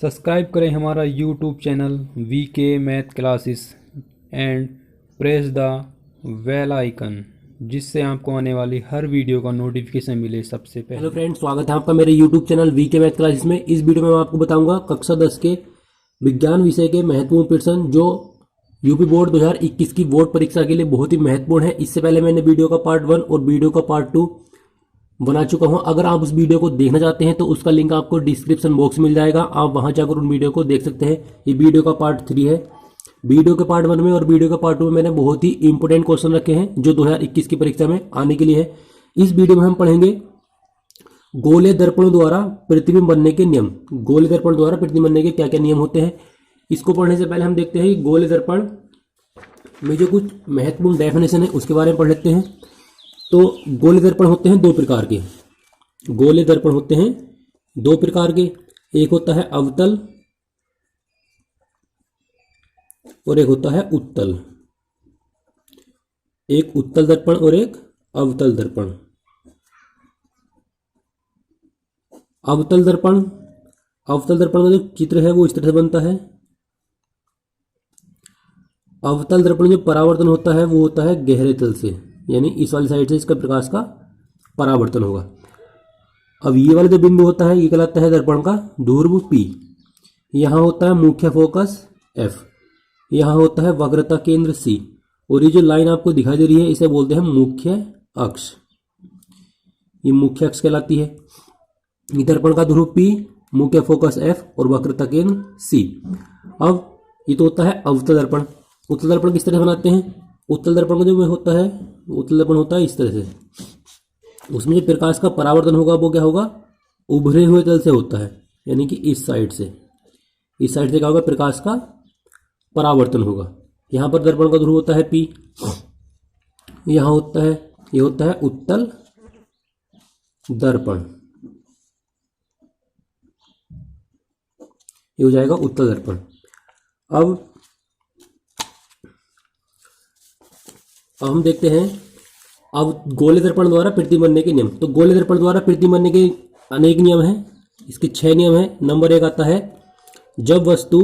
Subscribe करें हमारा YouTube channel VK math classes and press the bell icon, जिससे आपको आने वाली हर वीडियो का नोटिफिकेशन मिले सबसे पहले। हेलो फ्रेंड्स, स्वागत है आपका मेरे YouTube channel VK math classes में। इस वीडियो में मैं आपको बताऊंगा कक्षा 10 के विज्ञान विषय के महत्वपूर्ण प्रश्न जो यूपी बोर्ड 2021 की बोर्ड परीक्षा के लिए बहुत ही महत्वपूर्ण है। इससे पहले मैंने वीडियो का पार्ट 1 और वीडियो का पार्ट 2 बना चुका हूं। अगर आप उस वीडियो को देखना चाहते हैं तो उसका लिंक आपको डिस्क्रिप्शन बॉक्स में मिल जाएगा, आप वहां जाकर उन वीडियो को देख सकते हैं। ये वीडियो का पार्ट 3 है। वीडियो के पार्ट 1 में और वीडियो के पार्ट 2 में मैंने बहुत ही इंपोर्टेंट क्वेश्चन रखे हैं जो 2021 की परीक्षा में आने के लिए है। इस वीडियो में हम पढ़ेंगे गोले दर्पण द्वारा प्रतिबिंब बनने के नियम। गोले दर्पण द्वारा प्रतिबिंब बनने के क्या क्या नियम होते हैं, इसको पढ़ने से पहले हम देखते हैं कि गोले दर्पण में जो कुछ महत्वपूर्ण डेफिनेशन है उसके बारे में पढ़ लेते हैं। तो गोले दर्पण होते हैं दो प्रकार के। गोले दर्पण होते हैं दो प्रकार के, एक होता है अवतल और एक होता है उत्तल। एक उत्तल दर्पण और एक अवतल दर्पण। अवतल दर्पण का जो चित्र है वो इस तरह से बनता है। अवतल दर्पण जो परावर्तन होता है वो होता है गहरे तल से, यानी इस वाली साइड से इसका प्रकाश का परावर्तन होगा। अब ये वाला जो बिंदु होता है ये कहलाता है दर्पण का ध्रुव P। यहां होता है मुख्य फोकस F, यहां होता है वक्रता केंद्र C, और ये जो लाइन आपको दिखाई दे रही है इसे बोलते हैं मुख्य अक्ष। ये मुख्य अक्ष कहलाती है। ये दर्पण का ध्रुव P, मुख्य फोकस F और वक्रता केंद्र C। अब ये तो होता है अवतल दर्पण। उत्तल दर्पण किस तरह बनाते हैं? उत्तल दर्पण का जो होता है, उत्तल दर्पण होता है इस तरह से। उसमें जो प्रकाश का परावर्तन होगा वो क्या होगा? उभरे हुए तल से होता है, यानी कि इस साइड से। इस साइड से क्या होगा? प्रकाश का परावर्तन होगा। यहां पर दर्पण का ध्रुव होता है P, यहां होता है, ये होता है उत्तल दर्पण। ये हो जाएगा उत्तल दर्पण। अब हम देखते हैं अब गोले दर्पण द्वारा प्रतिबिंब बनने के नियम। तो गोले दर्पण द्वारा प्रतिबिंब बनने के अनेक नियम हैं, इसके 6 नियम हैं। नंबर 1 आता है जब वस्तु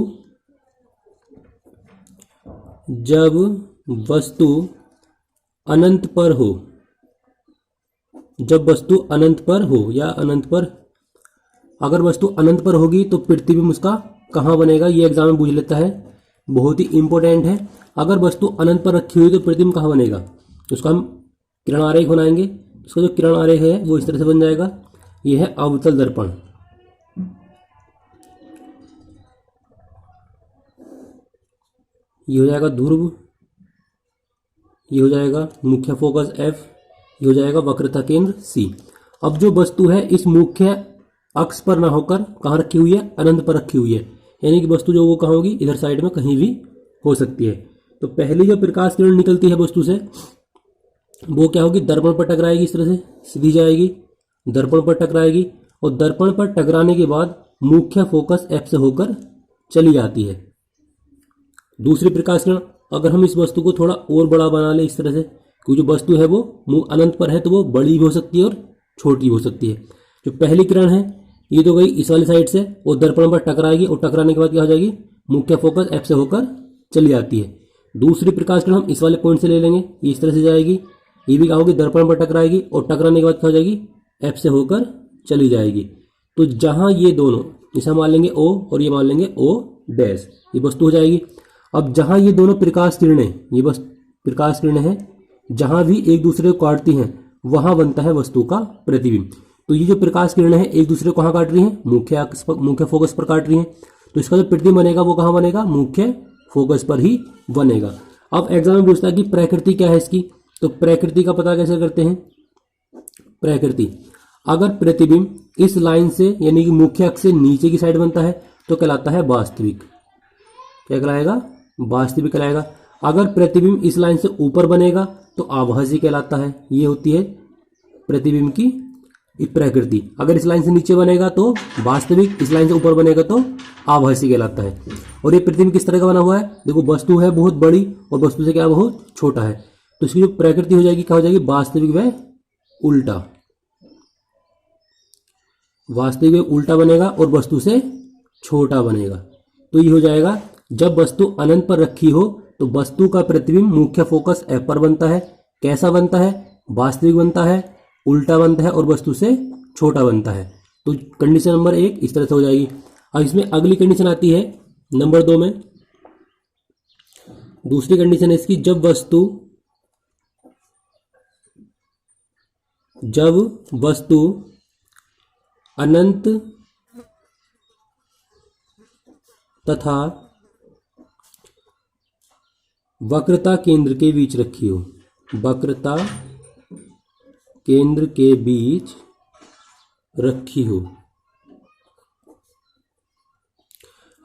अनंत पर हो। जब वस्तु अनंत पर हो या अनंत पर, अगर वस्तु अनंत पर होगी तो प्रतिबिंब उसका कहाँ बनेगा, ये एग्जाम में पूछ लेता है, बहुत ही इंपॉर्टेंट है। अगर वस्तु अनंत पर रखी हुई तो प्रतिबिंब कहाँ बनेगा, उसका हम किरण आरेख बनाएंगे। उसका जो किरण आरेख है वो इस तरह से बन जाएगा। ये है अवतल दर्पण। ये हो जाएगा ध्रुव, ये हो जाएगा मुख्य फोकस F, ये हो जाएगा वक्रता केंद्र C। अब जो वस्तु है इस मुख्य अक्ष पर ना होकर कहाँ रखी हुई है? अनंत पर रखी हुई है, यानी कि वस्तु जो वो कहाँ होगी? इधर साइड में कहीं भी हो सकती है। तो पहली जो प्रकाश किरण निकलती है वस्तु से वो क्या होगी? दर्पण पर टकराएगी, इस तरह से सीधी जाएगी, दर्पण पर टकराएगी, और दर्पण पर टकराने के बाद मुख्य फोकस F से होकर चली जाती है। दूसरी प्रकाश किरण, अगर हम इस वस्तु को थोड़ा और बड़ा बना लें इस तरह से, क्योंकि जो वस्तु है वो अनंत पर है तो वो बड़ी भी हो सकती है और छोटी भी हो सकती है। जो पहली किरण है ये तो गई इस वाली साइड से और दर्पण पर टकराएगी, और टकराने के बाद क्या हो जाएगी? मुख्य फोकस F से होकर चली जाती है। दूसरी प्रकाश किरण हम इस वाले पॉइंट से ले लेंगे, ये इस तरह से जाएगी, ये भी क्या होगी? दर्पण पर टकराएगी, और टकराने के बाद क्या हो जाएगी? F से होकर चली जाएगी। तो जहां ये दोनों, इसे मान लेंगे O और ये मान लेंगे O डैश, ये वस्तु हो जाएगी। अब जहां ये दोनों प्रकाश किरणें, ये बस प्रकाश किरणें हैं, जहां भी एक दूसरे को काटती हैं वहां बनता है वस्तु का प्रतिबिंब। तो ये जो प्रकाश किरणें हैं एक दूसरे को कहाँ काट रही हैं? मुख्य फोकस पर काट रही हैं। तो इसका जो प्रतिबिंब बनेगा वो कहाँ बनेगा? मुख्य फोकस पर ही बनेगा। अब एग्जाम में पूछता है कि प्रकृति क्या है इसकी, तो प्रकृति का पता कैसे करते हैं? प्रकृति, अगर प्रतिबिंब इस लाइन से यानी कि मुख्य अक्ष से नीचे की साइड बनता है तो कहलाता है वास्तविक। क्या कहलाएगा? वास्तविक कहलाएगा। अगर प्रतिबिंब इस लाइन से ऊपर बनेगा तो आभासी कहलाता है। ये होती है प्रतिबिंब की प्रकृति। अगर इस लाइन से नीचे बनेगा तो वास्तविक, इस लाइन से ऊपर बनेगा तो आभासी कहलाता है। और ये प्रतिबिंब किस तरह का बना हुआ है? देखो, वस्तु है बहुत बड़ी और वस्तु से क्या बहुत छोटा है, तो इसकी जो प्रकृति हो जाएगी क्या हो जाएगी? वास्तविक व उल्टा। वास्तविक व उल्टा बनेगा और वस्तु से छोटा बनेगा। तो ये हो जाएगा, जब वस्तु अनंत पर रखी हो तो वस्तु का प्रतिबिंब मुख्य फोकस F पर बनता है। कैसा बनता है? वास्तविक बनता है, उल्टा बनता है और वस्तु से छोटा बनता है। तो कंडीशन नंबर 1 इस तरह से हो जाएगी। अब इसमें अगली कंडीशन आती है नंबर 2 में। दूसरी कंडीशन है इसकी, जब वस्तु अनंत तथा वक्रता केंद्र के बीच रखी हो। वक्रता केंद्र के बीच रखी हो।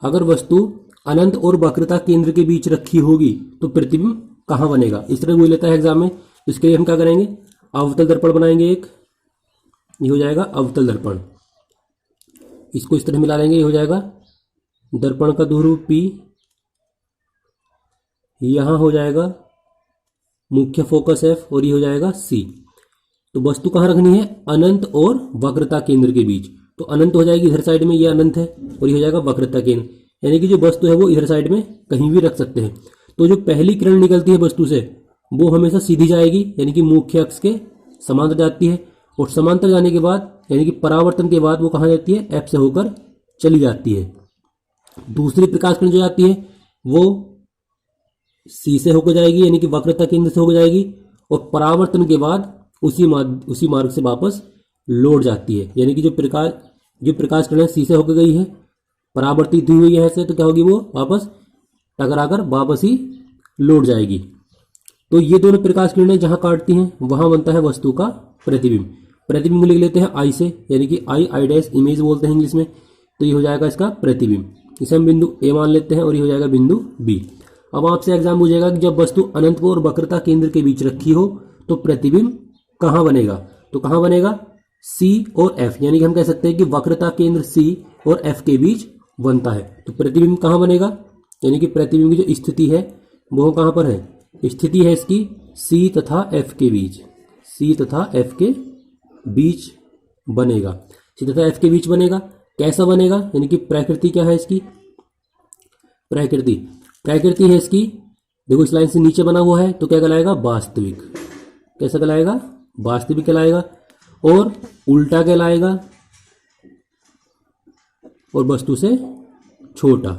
अगर वस्तु अनंत और वक्रता केंद्र के बीच रखी होगी तो प्रतिबिंब कहां बनेगा? इस तरह बोल लेता है एग्जाम में। इसके लिए हम क्या करेंगे? अवतल दर्पण बनाएंगे एक, ये हो जाएगा अवतल दर्पण। इसको इस तरह मिला लेंगे, ये हो जाएगा दर्पण का ध्रुव P। यहां हो जाएगा मुख्य फोकस F और ये हो जाएगा C। तो वस्तु कहां रखनी है? अनंत और वक्रता केंद्र के बीच। तो अनंत हो जाएगी इधर साइड में, ये अनंत है, और ये हो जाएगा वक्रता केंद्र, यानी कि जो वस्तु है वो इधर साइड में कहीं भी रख सकते हैं। तो जो पहली किरण निकलती है वस्तु से वो हमेशा सीधी जाएगी, यानी कि मुख्य अक्ष के समांतर जाती है, और समांतर जाने के बाद यानी कि परावर्तन के बाद वो कहाँ जाती है? F से होकर चली जाती है। दूसरी प्रकाश किरण जो जाती है वो C से होकर जाएगी, यानी कि वक्रता केंद्र से होकर जाएगी, और परावर्तन के बाद उसी मार्ग से वापस लौट जाती है। यानी कि जो प्रकाश किरण C से होकर गई है, परावर्तित हुई है से, तो क्या होगी? वो वापस टकराकर वापस ही लौट जाएगी। तो ये दोनों प्रकाश किरणें जहां काटती हैं वहां बनता है वस्तु का प्रतिबिंब। प्रतिबिंब लिख लेते हैं I से, यानी कि आई डैश इमेज बोलते हैं इंग्लिश में। तो ये हो जाएगा इसका प्रतिबिंब। इसे हम बिंदु A मान लेते हैं और ये हो जाएगा बिंदु B। अब आपसे एग्जाम पूछेगा कि जब वस्तु अनंत और वक्रता केंद्र के बीच रखी हो तो प्रतिबिंब कहां बनेगा? तो कहां बनेगा? C और F, यानी कि हम कह सकते हैं कि वक्रता केंद्र C और F के बीच बनता है। तो प्रतिबिंब कहां बनेगा? यानी कि प्रतिबिंब की जो स्थिति है वो कहां पर है? स्थिति है इसकी C तथा F के बीच। C तथा F के बीच बनेगा। C तथा F के बीच बनेगा। कैसा बनेगा? यानी कि प्रकृति क्या है इसकी? प्रकृति है इसकी, देखो इस लाइन से नीचे बना हुआ है, तो क्या कहलाएगा? वास्तविक। कैसा कहलाएगा? वास्तविक कहलाएगा। और उल्टा कहलाएगा, और वस्तु से छोटा।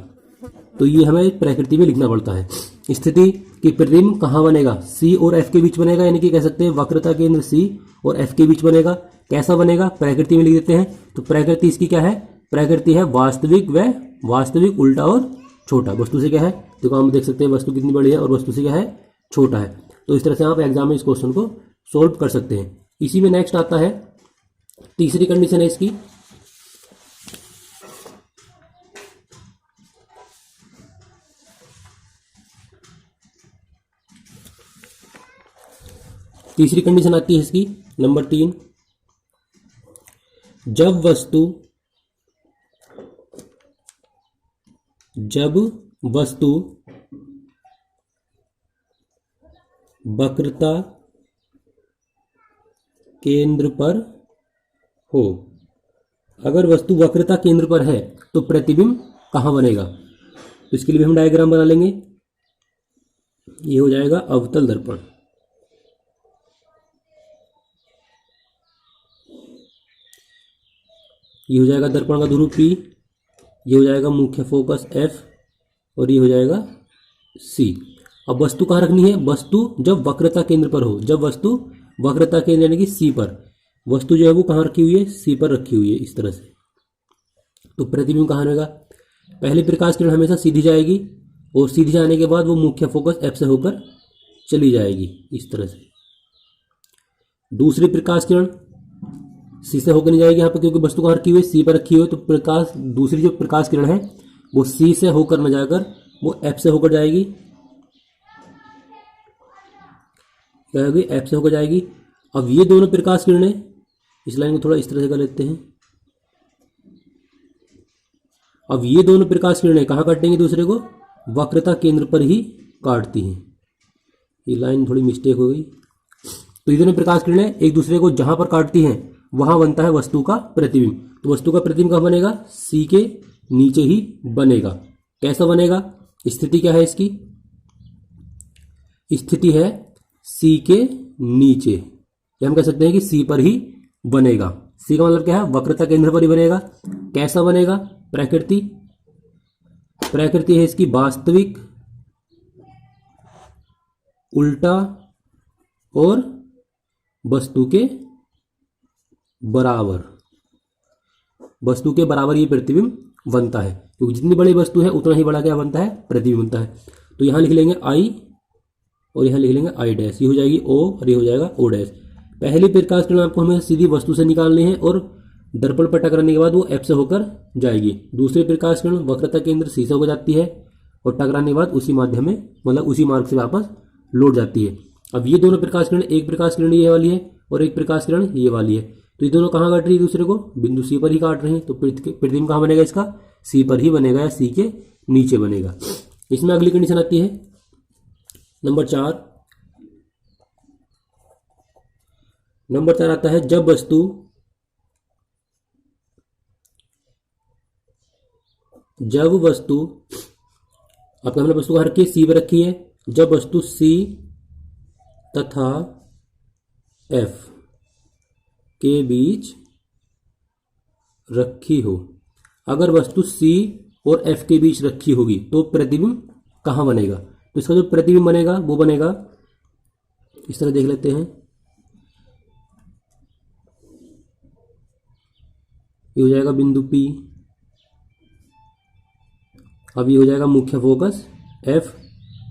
तो ये हमें प्रकृति में लिखना पड़ता है। स्थिति की प्रतिबिंब कहां बनेगा? C और F के बीच बनेगा, यानी कि कह सकते हैं वक्रता केंद्र C और F के बीच बनेगा। कैसा बनेगा? प्रकृति में लिख देते हैं। तो प्रकृति इसकी क्या है? प्रकृति है वास्तविक, उल्टा और छोटा। वस्तु से क्या है? देखो हम देख सकते हैं वस्तु कितनी बड़ी है और वस्तु से क्या है? छोटा है। तो इस तरह से आप एग्जाम में इस क्वेश्चन को सोल्व कर सकते हैं। इसी में नेक्स्ट आता है तीसरी कंडीशन है इसकी। तीसरी कंडीशन आती है इसकी नंबर 3, जब वस्तु वक्रता केंद्र पर हो। अगर वस्तु वक्रता केंद्र पर है तो प्रतिबिंब कहां बनेगा? तो इसके लिए भी हम डायग्राम बना लेंगे। ये हो जाएगा अवतल दर्पण। ये हो जाएगा दर्पण का ध्रुव P, ये हो जाएगा मुख्य फोकस F और ये हो जाएगा C। अब वस्तु कहाँ रखनी है? वस्तु जब वक्रता केंद्र पर हो। जब वस्तु वक्रता केंद्र यानी कि C पर, वस्तु जो है वो कहाँ रखी हुई है? C पर रखी हुई है इस तरह से। तो प्रतिबिंब कहाँ रहेगा? पहली प्रकाश किरण हमेशा सीधी जाएगी और सीधी जाने के बाद वो मुख्य फोकस F से होकर चली जाएगी इस तरह से। दूसरी प्रकाश किरण C से होकर नहीं जाएगी यहाँ पर, क्योंकि वस्तु कहाँ रखी हुई है? C पर रखी हुई है। तो दूसरी जो प्रकाश किरण है वो C से होकर न जाकर वो F से होकर जाएगी। क्या होगी? F से होकर जाएगी। अब ये दोनों प्रकाश किरणें, इस लाइन को थोड़ा इस तरह से कर लेते हैं। अब ये दोनों प्रकाश किरणें कहाँ काटेंगी दूसरे को? वक्रता केंद्र पर ही काटती हैं। ये लाइन थोड़ी मिस्टेक हो गई। तो ये दोनों प्रकाश किरणें एक दूसरे को जहां पर काटती हैं वहां बनता है वस्तु का प्रतिबिंब। तो वस्तु का प्रतिबिंब कहाँ बनेगा? C के नीचे ही बनेगा। कैसा बनेगा? स्थिति क्या है इसकी? स्थिति है सी के नीचे, या हम कह सकते हैं कि सी पर ही बनेगा। सी का मतलब क्या है? वक्रता केंद्र पर ही बनेगा। कैसा बनेगा? प्रकृति है इसकी वास्तविक, उल्टा और वस्तु के बराबर। वस्तु के बराबर ये प्रतिबिंब बनता है, क्योंकि जितनी बड़ी वस्तु है उतना ही बड़ा क्या बनता है? प्रतिबिंब बनता है। तो यहां लिख लेंगे आई और यहां लिख लेंगे आई डैश, ये हो जाएगी ओ और ये हो जाएगा ओ डैश। पहली प्रकाश किरण आपको हमें सीधी वस्तु से निकालनी है और दर्पण पर टकराने के बाद वो एफ से होकर जाएगी। दूसरी प्रकाश किरण वक्रता केंद्र सी से होकर जाती है और टकराने के बाद उसी माध्यम में, मतलब उसी मार्ग से वापस लौट जाती है। अब ये दोनों प्रकाश किरण, एक प्रकाश किरण ये वाली है और एक प्रकाश किरण ये वाली है, तो ये दोनों कहाँ काट रही है? दूसरे को बिंदु सी पर ही काट रहे हैं। तो प्रतिबिंब कहाँ बनेगा इसका? सी पर ही बनेगा या सी के नीचे बनेगा। इसमें अगली कंडीशन आती है नंबर 4। नंबर 4 आता है जब वस्तु आपने हमने वस्तु हर की सी पर रखी है। जब वस्तु सी तथा एफ के बीच रखी हो, अगर वस्तु सी और एफ के बीच रखी होगी तो प्रतिबिंब कहां बनेगा? तो इसका जो प्रतिबिंब बनेगा वो बनेगा इस तरह, देख लेते हैं। ये हो जाएगा बिंदु P, अब ये हो जाएगा मुख्य फोकस F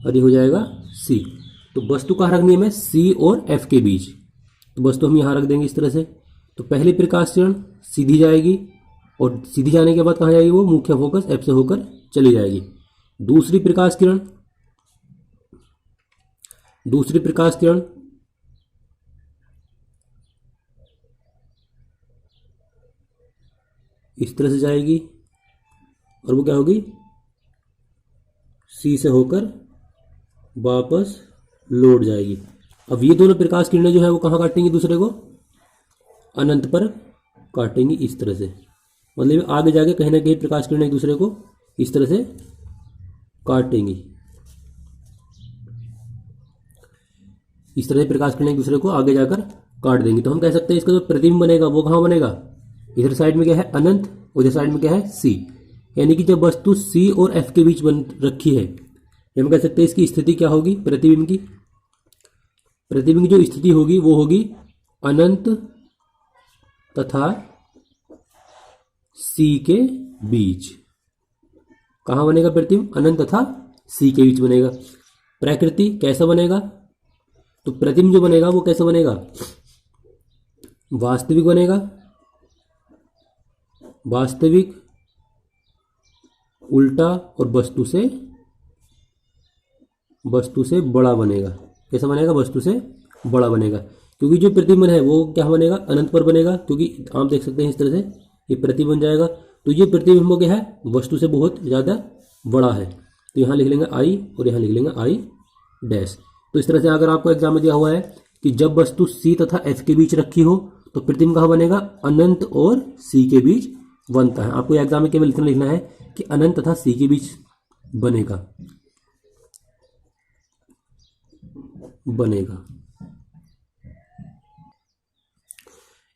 और ये हो जाएगा C। तो वस्तु कहाँ रखनी है हमें? C और F के बीच। तो वस्तु हम यहाँ रख देंगे इस तरह से। तो पहली प्रकाश किरण सीधी जाएगी और सीधी जाने के बाद कहाँ जाएगी? वो मुख्य फोकस F से होकर चली जाएगी। दूसरी प्रकाश किरण इस तरह से जाएगी और वो क्या होगी? सी से होकर वापस लौट जाएगी। अब ये दोनों प्रकाश किरणें जो है वो कहाँ काटेंगी? दूसरे को अनंत पर काटेंगी इस तरह से। मतलब आगे जाके कहीं ना कहीं प्रकाश किरणें एक दूसरे को इस तरह से काटेंगी। इस तरह से प्रकाश किरणें एक दूसरे को आगे जाकर काट देंगी। तो हम कह सकते हैं इसका जो प्रतिबिंब बनेगा वो कहाँ बनेगा? इधर साइड में क्या है? अनंत, उधर साइड में क्या है? सी। यानी कि जब वस्तु सी और एफ के बीच बन रखी है, हम कह सकते हैं इसकी स्थिति क्या होगी? प्रतिबिंब की जो स्थिति होगी वो होगी अनंत तथा सी के बीच। कहां बनेगा प्रतिबिंब? अनंत तथा सी के बीच बनेगा। प्रकृति कैसा बनेगा? तो प्रतिबिंब जो बनेगा वो कैसा बनेगा? वास्तविक बनेगा, वास्तविक, उल्टा और वस्तु से बड़ा बनेगा। कैसा बनेगा? वस्तु से बड़ा बनेगा। क्योंकि जो प्रतिबिंब है वो क्या बनेगा? अनंत पर बनेगा, क्योंकि आप देख सकते हैं इस तरह से ये प्रतिबिंब बन जाएगा। तो ये प्रतिबिंब क्या है? वस्तु से बहुत ज्यादा बड़ा है। तो यहां लिख लेंगे आई और यहां लिख लेंगे आई डैश। तो इस तरह से अगर आपको एग्जाम में दिया हुआ है कि जब वस्तु सी तथा एफ के बीच रखी हो तो प्रतिबिंब कहां बनेगा? अनंत और सी के बीच बनता है। आपको एग्जाम में केवल इतना लिखना है कि अनंत तथा सी के बीच बनेगा।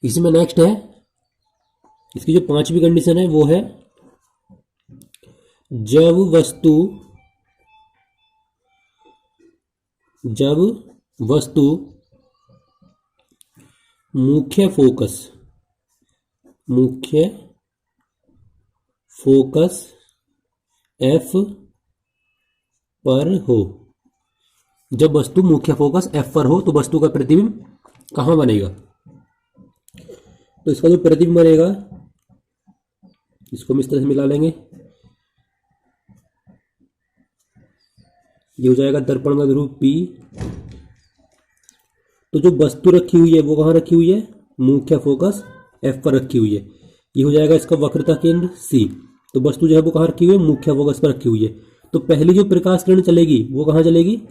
इसमें नेक्स्ट है, इसकी जो 5वीं कंडीशन है वो है जब वस्तु मुख्य फोकस F पर हो। जब वस्तु मुख्य फोकस F पर हो तो वस्तु का प्रतिबिंब कहां बनेगा? तो इसका जो प्रतिबिंब बनेगा इसको हम इस तरह से मिला लेंगे। ये हो जाएगा दर्पण का ध्रुव P। तो जो वस्तु रखी हुई है वो कहां रखी हुई है? मुख्य फोकस F पर रखी हुई है। ये हो जाएगा इसका वक्रता केंद्र C। तो वस्तु जो है वो कहां रखी हुई है? मुख्य फोकस पर रखी हुई है। तो पहली जो प्रकाश किरण चलेगी वो कहां चलेगी?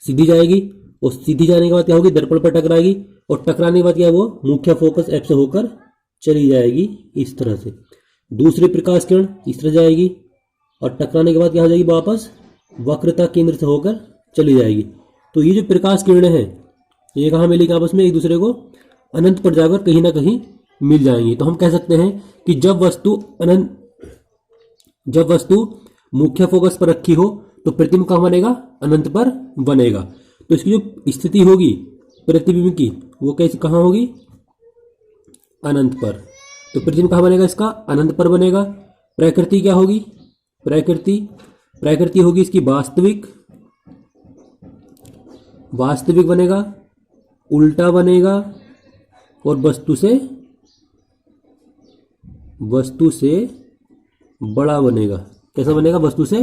सीधी जाएगी और सीधी जाने के बाद क्या होगी? दर्पण पर टकराएगी और टकराने के बाद क्या है? वो मुख्य फोकस F से होकर चली जाएगी इस तरह से। दूसरी प्रकाश किरण इस तरह जाएगी और टकराने के बाद क्या हो जाएगी, वापस वक्रता केंद्र से होकर चली जाएगी। तो ये जो प्रकाश किरणें हैं ये कहाँ मिलेगी आपस में, एक दूसरे को अनंत पर जाकर कहीं ना कहीं मिल जाएंगी। तो हम कह सकते हैं कि जब वस्तु मुख्य फोकस पर रखी हो तो प्रतिबिंब कहाँ बनेगा, अनंत पर बनेगा। तो इसकी जो स्थिति होगी प्रतिबिंब की वो कैसे कहाँ होगी, अनंत पर। तो प्रतिबिंब कहाँ बनेगा इसका, अनंत पर बनेगा। प्रकृति क्या होगी, प्रकृति होगी इसकी वास्तविक बनेगा, उल्टा बनेगा और वस्तु से बड़ा बनेगा। कैसा बनेगा, वस्तु से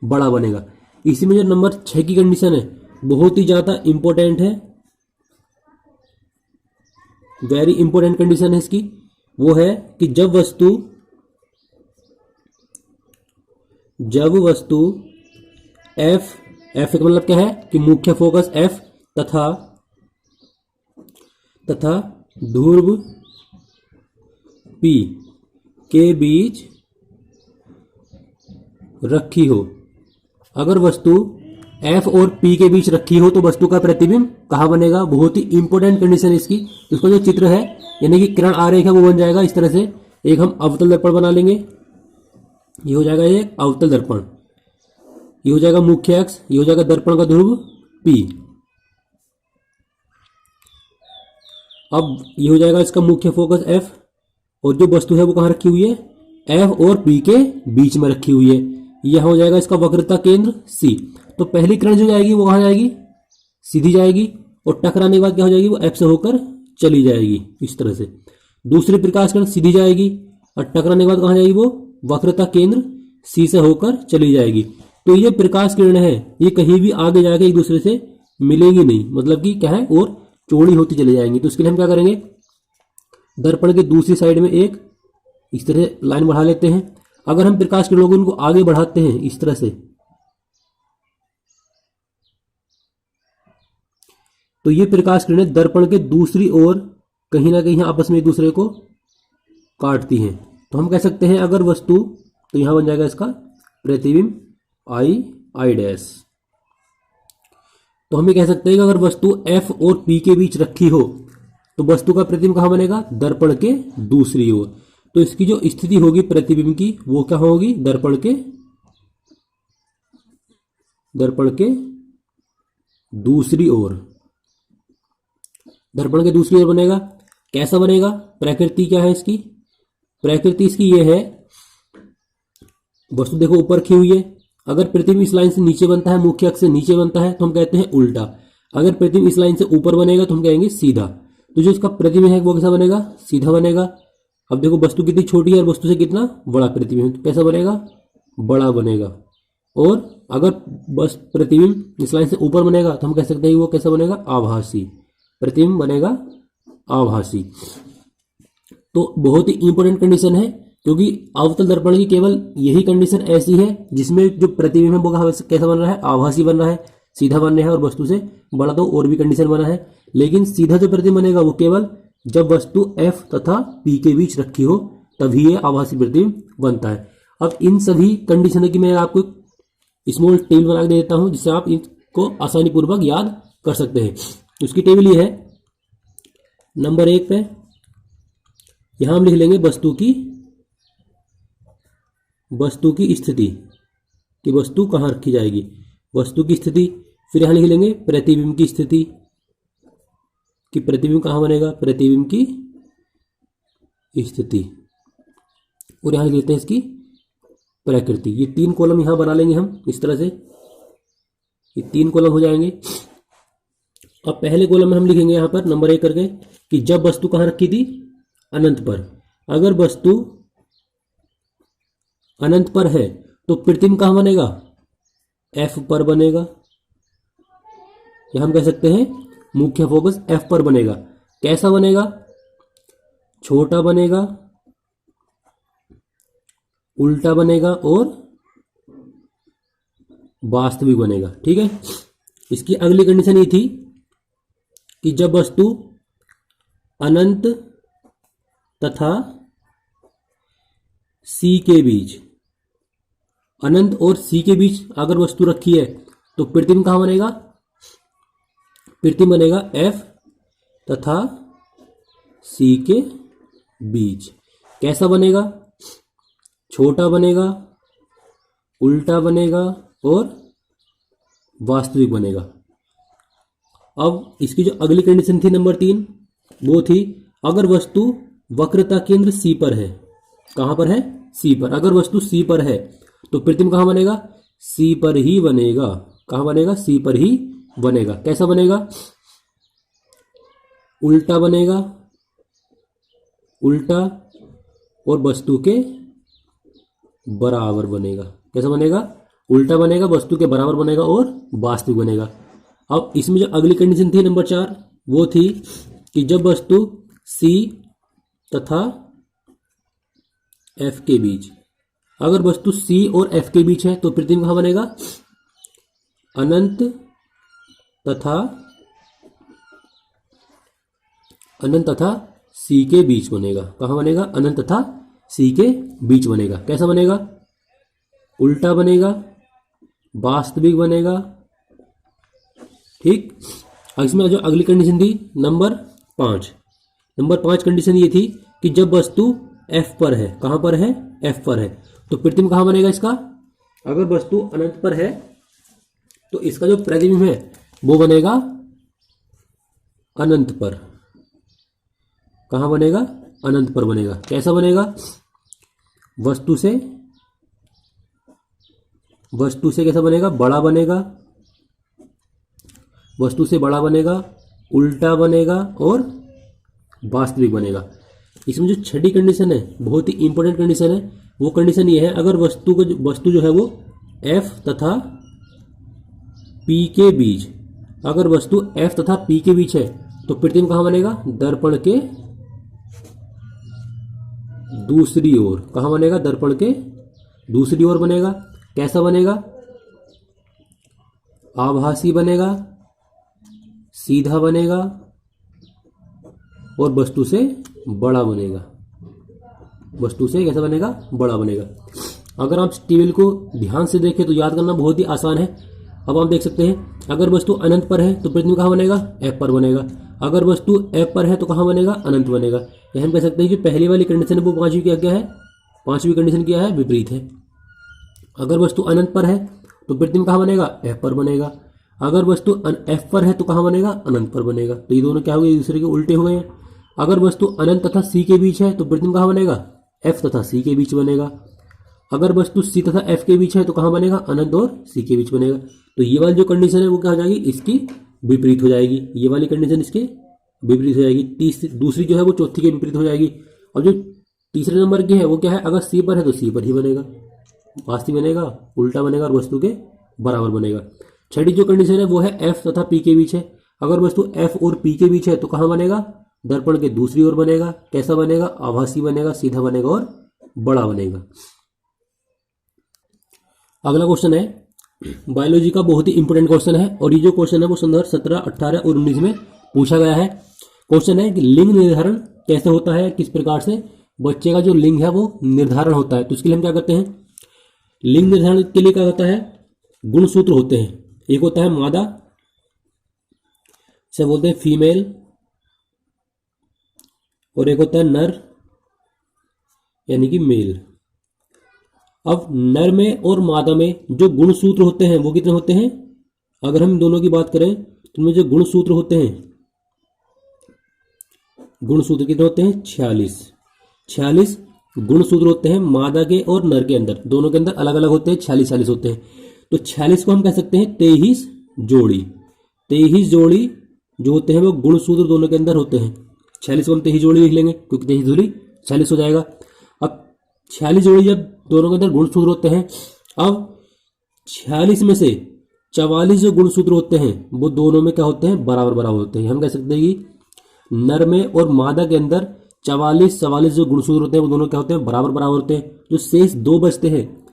बड़ा बनेगा। इसी में जो नंबर 6 की कंडीशन है बहुत ही ज्यादा इंपॉर्टेंट है, वेरी इंपॉर्टेंट कंडीशन है इसकी। वो है कि जब वस्तु F का मतलब क्या है कि मुख्य फोकस F तथा ध्रुव P के बीच रखी हो। अगर वस्तु F और P के बीच रखी हो तो वस्तु का प्रतिबिंब कहाँ बनेगा, बहुत ही इंपॉर्टेंट कंडीशन है इसकी। इसका जो चित्र है यानी कि किरण आरेख है वो बन जाएगा इस तरह से। एक हम अवतल दर्पण बना लेंगे, ये हो जाएगा एक अवतल दर्पण, ये हो जाएगा मुख्य अक्ष, ये हो जाएगा दर्पण का ध्रुव P। अब ये हो जाएगा इसका मुख्य फोकस F और जो वस्तु है वो कहाँ रखी हुई है, F और P के बीच में रखी हुई है। यह हो जाएगा इसका वक्रता केंद्र C। तो पहली किरण जो जाएगी वो कहाँ जाएगी, सीधी जाएगी और टकराने के बाद क्या हो जाएगी, वो F से होकर चली जाएगी इस तरह से। दूसरी प्रकाश किरण सीधी जाएगी और टकराने के बाद कहाँ जाएगी, वो वक्रता केंद्र C से होकर चली जाएगी। तो ये प्रकाश किरण है ये कहीं भी आगे जाके एक दूसरे से मिलेंगी नहीं, मतलब कि क्या है और चौड़ी होती चली जाएंगी। तो इसके लिए हम क्या करेंगे, दर्पण के दूसरी साइड में एक इस तरह लाइन बढ़ा लेते हैं। अगर हम प्रकाश किरणों को उनको आगे बढ़ाते हैं इस तरह से तो ये प्रकाश किरणें दर्पण के दूसरी ओर कहीं ना कहीं आपस में एक दूसरे को काटती हैं। तो हम कह सकते हैं अगर वस्तु, तो यहां बन जाएगा इसका प्रतिबिंब I डैश। तो हम ये कह सकते हैं कि अगर वस्तु F और P के बीच रखी हो तो वस्तु का प्रतिबिंब कहाँ बनेगा, दर्पण के दूसरी ओर। तो इसकी जो स्थिति होगी प्रतिबिंब की वो क्या होगी, दर्पण के दूसरी ओर, दर्पण के दूसरी ओर बनेगा। कैसा बनेगा, प्रकृति क्या है इसकी, प्रकृति इसकी ये है, वस्तु देखो ऊपर रखी हुई है। अगर प्रतिबिंब इस लाइन से नीचे बनता है, मुख्य अक्ष से नीचे बनता है तो हम कहते हैं उल्टा। अगर प्रतिबिंब इस लाइन से ऊपर बनेगा तो हम कहेंगे सीधा। तो जो इसका प्रतिबिंब है वो कैसा बनेगा, सीधा बनेगा। अब देखो वस्तु कितनी छोटी है और वस्तु से कितना बड़ा प्रतिबिंब, तो कैसा बनेगा, बड़ा बनेगा। और अगर बस प्रतिबिंब इस लाइन से ऊपर बनेगा तो हम कह सकते हैं वो कैसा बनेगा, आभासी, प्रतिबिंब बनेगा आभासी। तो बहुत ही इंपॉर्टेंट कंडीशन है क्योंकि अवतल दर्पण की केवल यही कंडीशन ऐसी है जिसमें जो प्रतिबिंब है वो कैसा बन रहा है, आभासी बन रहा है, सीधा बन रहा है और वस्तु से बड़ा। तो और भी कंडीशन बना है, लेकिन सीधा जो प्रतिबिंब बनेगा वो केवल जब वस्तु F तथा P के बीच रखी हो तभी ये आभासी प्रतिबिंब बनता है। अब इन सभी कंडीशनों की मैं आपको स्मॉल टेबल बना के दे देता हूं जिससे आप इनको आसानी पूर्वक याद कर सकते हैं। उसकी टेबल ये है, नंबर 1 पे यहां हम लिख लेंगे वस्तु की स्थिति कि वस्तु कहां रखी जाएगी, वस्तु की स्थिति। फिर यहां लिख लेंगे प्रतिबिंब की स्थिति कि प्रतिबिंब कहां बनेगा, प्रतिबिंब की स्थिति। और यहां लिख लेते हैं इसकी प्रकृति। ये 3 कॉलम यहां बना लेंगे हम इस तरह से, ये 3 कॉलम हो जाएंगे। अब पहले कॉलम में हम लिखेंगे यहां पर नंबर 1 करके कि जब वस्तु कहां रखी थी, अनंत पर। अगर वस्तु अनंत पर है तो प्रतिबिंब कहां बनेगा, F पर बनेगा। या हम कह सकते हैं मुख्य फोकस F पर बनेगा। कैसा बनेगा, छोटा बनेगा, उल्टा बनेगा और वास्तविक बनेगा। ठीक है। इसकी अगली कंडीशन ये थी कि जब वस्तु अनंत तथा सी के बीच, अनंत और सी के बीच अगर वस्तु रखी है तो प्रतिबिंब कहां बनेगा? प्रतिबिंब बनेगा एफ तथा सी के बीच। कैसा बनेगा? छोटा बनेगा, उल्टा बनेगा और वास्तविक बनेगा। अब इसकी जो अगली कंडीशन थी नंबर 3, वो थी अगर वस्तु वक्रता केंद्र सी पर है। कहां पर है? सी पर। अगर वस्तु सी पर है तो प्रतिबिंब कहां बनेगा? सी पर ही बनेगा। कहां बनेगा? सी पर ही बनेगा। कैसा बनेगा? उल्टा बनेगा, उल्टा और वस्तु के बराबर बनेगा। कैसा बनेगा? उल्टा बनेगा, वस्तु के बराबर बनेगा और वास्तविक बनेगा। अब इसमें जो अगली कंडीशन थी नंबर 4, वो थी कि जब वस्तु सी तथा एफ के बीच, अगर वस्तु सी और एफ के बीच है तो प्रतिबिंब कहां बनेगा? अनंत तथा सी के बीच बनेगा। कहां बनेगा? अनंत तथा सी के बीच बनेगा। कैसा बनेगा? उल्टा बनेगा, वास्तविक बनेगा। ठीक। अब इसमें जो अगली कंडीशन थी नंबर 5, नंबर 5 कंडीशन ये थी कि जब वस्तु एफ पर है। कहां पर है? एफ पर है। तो प्रतिबिंब कहां बनेगा इसका? अगर वस्तु अनंत पर है तो इसका जो प्रतिबिंब है वो बनेगा अनंत पर। कहां बनेगा? अनंत पर बनेगा। कैसा बनेगा? वस्तु से कैसा बनेगा? बड़ा बनेगा, वस्तु से बड़ा बनेगा, उल्टा बनेगा और वास्तविक बनेगा। इसमें जो छठी कंडीशन है बहुत ही इंपॉर्टेंट कंडीशन है। वो कंडीशन ये है अगर वस्तु जो है वो एफ तथा पी के बीच, अगर वस्तु एफ तथा पी के बीच है तो प्रतिबिंब कहां बनेगा? दर्पण के दूसरी ओर। कहां बनेगा? दर्पण के दूसरी ओर बनेगा। कैसा बनेगा? आभासी बनेगा, सीधा बनेगा और वस्तु से बड़ा बनेगा। वस्तु से कैसा बनेगा? बड़ा बनेगा। अगर आप टेबल को ध्यान से देखें तो याद करना बहुत ही आसान है। अब आप देख सकते हैं अगर वस्तु अनंत पर है तो प्रतिबिंब कहां बनेगा? एफ पर बनेगा। अगर वस्तु एफ पर है तो कहां बनेगा? अनंत बनेगा। यह हम कह सकते हैं कि पहली वाली कंडीशन है वो पांचवी क्या है? पांचवी कंडीशन क्या है? विपरीत है। अगर वस्तु अनंत पर है तो प्रतिबिंब कहां बनेगा? एफ पर बनेगा। अगर वस्तु एफ पर है तो कहां बनेगा? अनंत पर बनेगा। तो ये दोनों क्या हो गए? एक दूसरे के उल्टे हुए हैं। अगर वस्तु अनंत तथा सी के बीच है तो प्रतिबिंब कहां बनेगा? एफ तथा सी के बीच बनेगा। अगर वस्तु सी तथा एफ के बीच है तो कहां बनेगा? अनंत और सी के बीच बनेगा। तो ये वाली जो कंडीशन है वो क्या हो जाएगी? इसकी विपरीत हो जाएगी। ये वाली कंडीशन इसके विपरीत हो जाएगी। दूसरी जो है वो चौथी के विपरीत हो जाएगी। और जो तीसरे नंबर की है वो क्या है? अगर सी पर है तो सी पर ही बनेगा, वास्तविक बनेगा, उल्टा बनेगा और वस्तु के बराबर बनेगा। छठी जो कंडीशन है वो है एफ तथा पी के बीच है। अगर वस्तु एफ और पी के बीच है तो कहां बनेगा? दर्पण के दूसरी ओर बनेगा। कैसा बनेगा? आभासी बनेगा, सीधा बनेगा और बड़ा बनेगा। अगला क्वेश्चन है बायोलॉजी का बहुत ही इंपोर्टेंट क्वेश्चन है और ये जो क्वेश्चन है वो संदर्भ 17, 18 और 19 में पूछा गया है। क्वेश्चन है कि लिंग निर्धारण कैसे होता है, किस प्रकार से बच्चे का जो लिंग है वो निर्धारण होता है। तो इसके लिए हम क्या करते हैं? लिंग निर्धारण के लिए क्या होता है? गुणसूत्र होते हैं। एक होता है मादा, इसे बोलते हैं फीमेल, और एक होता है नर यानी कि मेल। अब नर में और मादा में जो गुणसूत्र होते हैं वो कितने होते हैं? अगर हम दोनों की बात करें तो इनमें जो गुणसूत्र होते हैं, गुणसूत्र कितने होते हैं? 46 गुणसूत्र होते हैं मादा के और नर के अंदर। दोनों के अंदर अलग अलग होते हैं, 46 होते हैं। तो 46 को हम कह सकते हैं 23 जोड़ी। 23 जोड़ी जो होते हैं वो गुणसूत्र दोनों के अंदर होते हैं। 46 को हम 23 जोड़ी लिख लेंगे क्योंकि 23 जोड़ी 46 हो जाएगा। अब 46 जोड़ी जब दोनों के अंदर गुणसूत्र होते हैं, अब 46 में से 44 जो गुणसूत्र होते हैं वो दोनों में क्या होते हैं? बराबर बराबर होते हैं। हम कह सकते हैं कि नर में और मादा के अंदर 44 जो गुणसूत्र होते हैं वो दोनों क्या होते हैं? बराबर बराबर होते हैं। जो शेष 2 बचते हैं,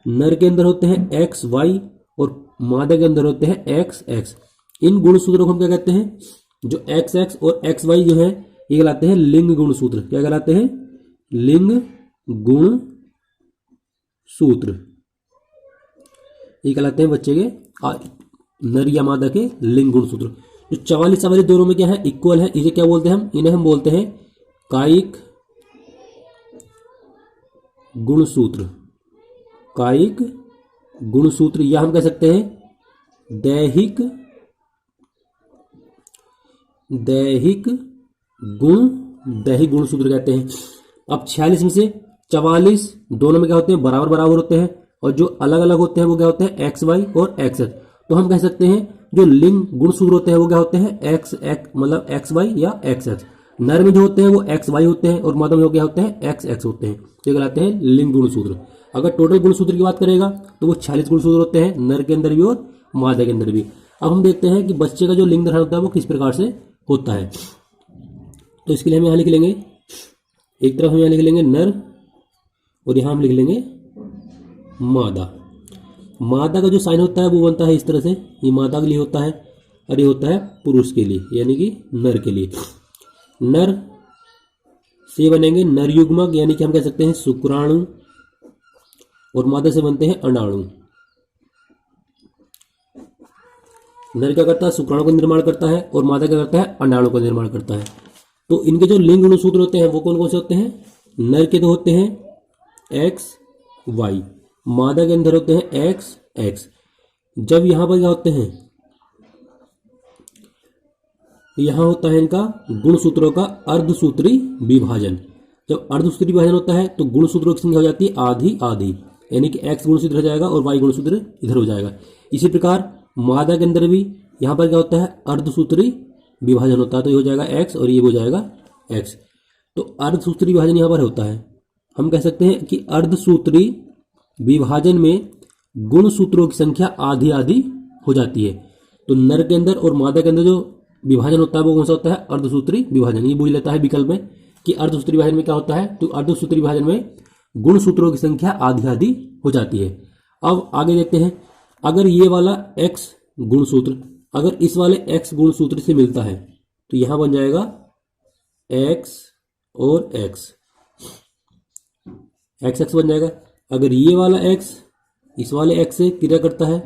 नर के अंदर होते हैं एक्स वाई और मादा के अंदर होते हैं एक्स एक्स। इन गुणसूत्रों को हम क्या कहते हैं? जो एक्स एक्स और एक्स वाई जो है ये कहलाते हैं लिंग गुणसूत्र। क्या कहलाते हैं? लिंग गुण सूत्र, ये कहलाते हैं बच्चे के नर या मादा के लिंग गुणसूत्र। जो 44 वाले दोनों में क्या है, इक्वल है, इसे क्या बोलते हैं हम, इन्हें हम बोलते हैं कायिक गुणसूत्र। कायिक गुणसूत्र या हम कह सकते हैं दैहिक गुणसूत्र कहते हैं। अब 46 में से 44 दोनों में क्या होते हैं, बराबर बराबर होते हैं, और जो अलग अलग होते हैं वो क्या होते हैं, एक्स वाई और एक्स एक्स। तो हम कह सकते हैं जो लिंग गुणसूत्र होते हैं वो क्या होते हैं, एक्स एक्स मतलब एक्स वाई या एक्स एक्स। नर में जो होते हैं वो एक्स वाई होते हैं और मादा में क्या होते हैं, एक्स एक्स होते हैं। तो कहलाते हैं लिंग गुणसूत्र। अगर टोटल गुणसूत्र की बात करेगा तो वो 46 गुणसूत्र होते हैं, नर के अंदर भी और मादा के अंदर भी। अब हम देखते हैं कि बच्चे का जो लिंग निर्धारण होता है वो किस प्रकार से होता है। तो इसके लिए हम यहाँ लिख लेंगे, एक तरफ हम यहाँ लिख लेंगे नर और यहाँ हम लिख लेंगे मादा। मादा का जो साइन होता है वो बनता है इस तरह से, ये मादा के लिए होता है और ये होता है पुरुष के लिए यानी कि नर के लिए। नर से बनेंगे नर युग्मक यानी कि हम कह सकते हैं शुक्राणु, और मादा से बनते हैं अंडाणु। नर क्या करता है, शुक्राणु का निर्माण करता है, और मादा क्या करता है, अंडाणु का निर्माण करता है। तो इनके जो लिंग गुणसूत्र होते हैं वो कौन कौन से होते हैं, नर के तो होते हैं एक्स वाई, मादा के अंदर होते हैं एक्स एक्स। जब यहां पर क्या होते हैं, यहां होता है इनका गुणसूत्रों का अर्धसूत्री विभाजन। जब अर्धसूत्री विभाजन होता है तो गुणसूत्रों की संख्या हो जाती है आधी आधी, यानी कि एक्स गुणसूत्र हो जाएगा और वाई गुणसूत्र इधर हो जाएगा। इसी प्रकार मादा के अंदर भी यहां पर क्या होता है, अर्धसूत्री विभाजन होता है, तो ये हो जाएगा एक्स और ये हो जाएगा एक्स। तो अर्धसूत्री विभाजन यहां पर होता है। हम कह सकते हैं कि अर्धसूत्री विभाजन में गुणसूत्रों की संख्या आधी आधी हो जाती है। तो नर के अंदर और मादा के अंदर जो विभाजन होता है वो कौन सा होता है, अर्धसूत्री विभाजन। ये पूछ लेता है विकल्प में कि अर्धसूत्री विभाजन में क्या होता है, तो अर्धसूत्री विभाजन में गुणसूत्रों की संख्या आधी आधी हो जाती है। अब आगे देखते हैं, अगर ये वाला एक्स गुणसूत्र अगर इस वाले एक्स गुणसूत्र से मिलता है तो यहां बन जाएगा एक्स और एक्स, एक्स एक्स बन जाएगा। अगर ये वाला एक्स इस वाले एक्स से क्रिया करता है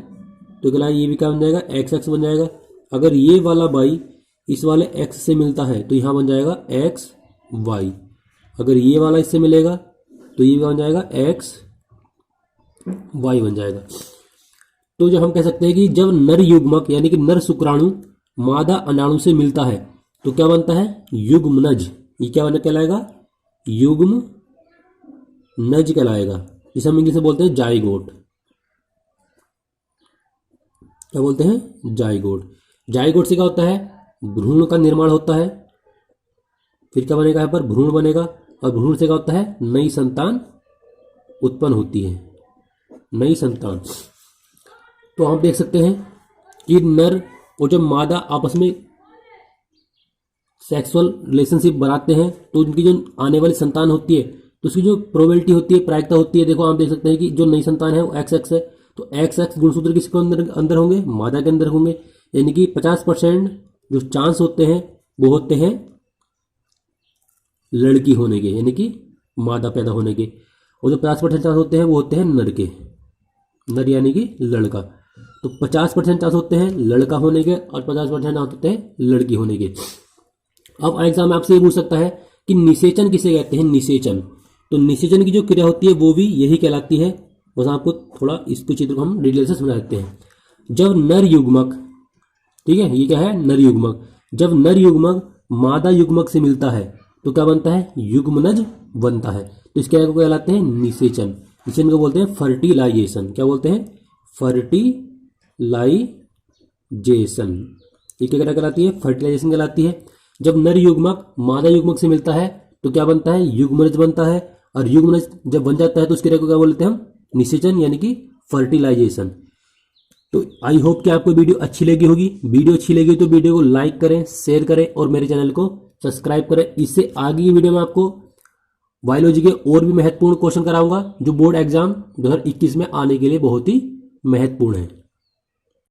तो क्या ये भी क्या बन जाएगा, एक्स एक्स बन जाएगा। अगर ये वाला वाई इस वाले एक्स से मिलता है तो यहां बन जाएगा एक्स वाई। अगर ये वाला इससे मिलेगा तो ये बन जाएगा एक्स वाई बन जाएगा। तो जो हम कह सकते हैं कि जब नर युग्मक यानी कि नर शुक्राणु मादा अंडाणु से मिलता है तो क्या बनता है, युग्मनज। ये क्या बना कहलाएगा, युग्म नज कहलाएगा, जिसे हम इंग्लिश में बोलते हैं जाइगोट। क्या बोलते हैं, जाइगोट। जाइगोट से क्या होता है, भ्रूण का निर्माण होता है। फिर क्या बनेगा, यहाँ पर भ्रूण बनेगा, और भ्रूण से क्या होता है, नई संतान उत्पन्न होती है, नई संतान। तो हम देख सकते हैं कि नर और जब मादा आपस में सेक्सुअल रिलेशनशिप बनाते हैं तो उनकी जो आने वाली संतान होती है तो उसकी जो प्रोबेबिलिटी होती है, प्रायिकता होती है, देखो आप देख सकते हैं कि जो नई संतान है वो एक्स एक्स है। तो एक्स एक्स गुणसूत्र किसके अंदर होंगे, मादा के अंदर होंगे। यानी कि 50% जो चांस होते हैं वो होते हैं लड़की होने के, यानी कि मादा पैदा होने के। और जो 50% चांस होते हैं वो होते हैं नर के, नर यानी कि लड़का। तो 50% चांस होते हैं लड़का होने के और 50% चांस होते हैं लड़की होने के। अब एग्जाम में आपसे ये पूछ सकता है कि निषेचन किसे कहते हैं, निषेचन। तो निषेचन की जो क्रिया होती है वो भी यही कहलाती है। बस आपको थोड़ा इसको चित्र को हम डिटेल से समझा देते हैं। जब नर युग्मक, ठीक है, ये क्या है, नर युग्मक। जब नर युग्मक मादा युग्मक से मिलता है तो क्या बनता है, युग्मनज बनता है। तो इस क्रिया को कहलाते हैं निषेचन। निषेचन को बोलते हैं फर्टिलाइजेशन। क्या बोलते हैं, फर्टिलाइजेशन। ये क्या कहलाती है, फर्टिलाइजेशन कहलाती है। जब नर युग्मक मादा युग्मक से मिलता है तो क्या बनता है, युग्मनज बनता है। और युग्मनज जब बन जाता है तो उस क्रिया को क्या बोलते हैं हम, निषेचन यानी कि फर्टिलाइजेशन। तो आई होप कि आपको वीडियो अच्छी लगी होगी। वीडियो अच्छी लगी तो वीडियो को लाइक करें, शेयर करें और मेरे चैनल को सब्सक्राइब करें। इससे आगे की वीडियो में आपको बायोलॉजी के और भी महत्वपूर्ण क्वेश्चन कराऊंगा जो बोर्ड एग्जाम 2021 में आने के लिए बहुत ही महत्वपूर्ण है।